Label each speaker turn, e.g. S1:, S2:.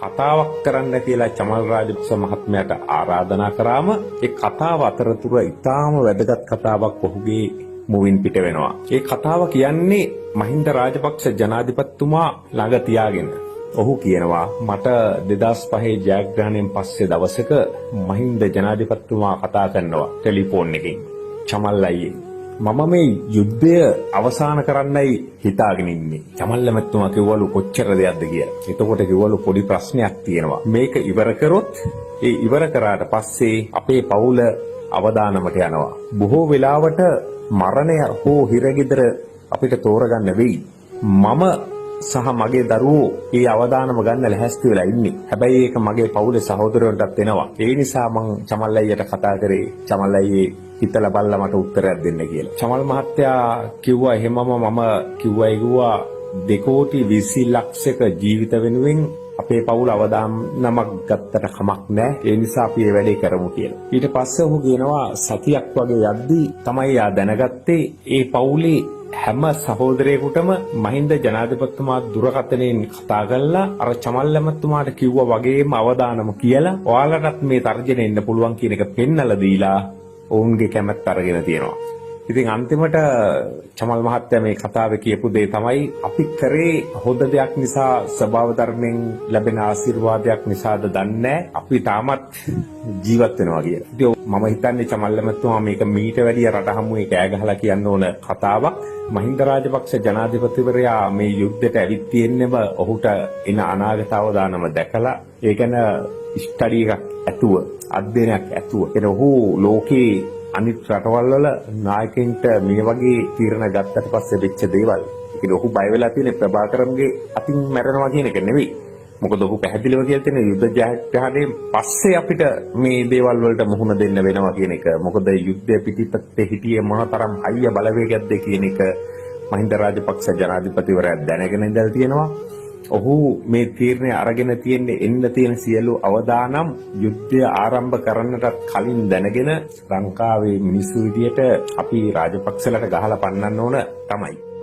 S1: කතාවක් කරන්න කියලා චමල් රාජපක්ෂ මහත්මයාට ආරාධනා කරාම ඒ කතාව අතරතුර ඉතාම වැදගත් කතාවක් ඔහුගේ මුවින් පිට වෙනවා. ඒ කතාව කියන්නේ මහින්ද රාජපක්ෂ ජනාධිපතිතුමා ළඟ තියාගෙන ඔහු කියනවා මට 2005 ජයග්‍රහණයෙන් පස්සේ දවසක මහින්ද ජනාධිපතිතුමා කතා කරනවා ටෙලිෆෝන් එකකින්. චමල් අයියේ මම මේ යුද්ධය අවසන් කරන්නයි හිතාගෙන ඉන්නේ. චමල් මහත්මයා කිව්වලු කොච්චර දෙයක්ද කියලා. එතකොට කිව්වලු පොඩි ප්‍රශ්නයක් තියෙනවා. මේක ඉවර කරොත් ඒ ඉවර කරාට පස්සේ අපේ පවුල අවදානමට යනවා. බොහෝ වෙලාවට මරණය හෝ හිරගෙදර අපිට තෝරගන්න වෙයි. මම සහ මගේ දරුවෝ ඒ අවදානම ගන්න ලැහැස්ති වෙලා ඉන්නේ. හැබැයි ඒක මගේ පවුලේ සහෝදරයන්ටත් එනවා. ඒ නිසා මං චමල් අයියට කතා කරේ. චමල් අයියේ හිතලා බලලා මට උත්තරයක් දෙන්න කියලා. චමල් මහත්තයා කිව්වා එහෙමම මම කිව්වා 2 කෝටි 20 ලක්ෂයක ජීවිත වෙනුවෙන් අපේ පවුල අවදානමක් ගත්තට කමක් නැහැ. ඒ නිසා අපි මේ වැඩේ කරමු කියලා. ඊට පස්සේ ඔහු කියනවා සතියක් වගේ යද්දී තමයි යා දැනගත්තේ ඒ පවුලේ හැම සහෝදරයෙකුටම මහින්ද ජනාධිපතිතුමා දුරකථනයෙන් කතා කරලා අර චමල් මහත්මයාට කිව්වා වගේම අවදානම කියලා ඔයාලටත් මේ තර්ජනය එන්න පුළුවන් කියන එක පෙන්නලා දීලා ඔවුන්ගේ කැමැත්ත අරගෙන තියෙනවා. ඉතින් අන්තිමට චමල් මහත්තයා මේ කතාවේ කියපු දේ තමයි අපි කරේ හොඳ දෙයක් නිසා ස්වභාව ධර්මයෙන් ලැබෙන ආශිර්වාදයක් නිසාද දන්නේ අපි තාමත් ජීවත් වෙනවා කියලා. ඉතින් මම හිතන්නේ චමල් මහත්මයා මේක මීට වැඩිය රට හමුවේ කෑ ගහලා කියන්න ඕන කතාවක්. මහින්ද රාජපක්ෂ ජනාධිපතිවරයා මේ යුද්ධයට ඇවිත් තියෙන්නම ඔහුට එන අනාගත අවදානම දැකලා ඒ ගැන ස්ටඩි එකක් ඇතුව අධ්‍යයනයක් ඇතුව එන ඔහු ලෝකේ අනිත් රටවල් වල නායකයින්ට මේ වගේ තීරණ ගත්තට පස්සේ වෙච්ච දේවල්. ඒක ඔහු බය වෙලා තියෙන ප්‍රභාකරන්ගේ අතින් මැරෙනවා කියන එක නෙවෙයි. මොකද ඔහු පැහැදිලිව කියලා තියෙන යුද්ධ ජයග්‍රහණයෙන් පස්සේ අපිට මේ දේවල් වලට මුහුණ දෙන්න වෙනවා කියන එක. මොකද යුද්ධය පිටිපස්සේ හිටියේ මොනතරම් හයිය බලවේගයක්ද කියන එක මහින්ද රාජපක්ෂ ජනාධිපතිවරයා දැනගෙන ඉඳලා තියෙනවා. ඔහු මේ තීරණය අරගෙන තියෙන්නේ එන්න තියෙන සියලු අවදානම් යුද්ධය ආරම්භ කරන්නටත් කලින් දැනගෙන ලංකාවේ මිනිස්සු විදියට අපි රාජපක්ෂලට ගහලා පන්නන්න ඕන තමයි.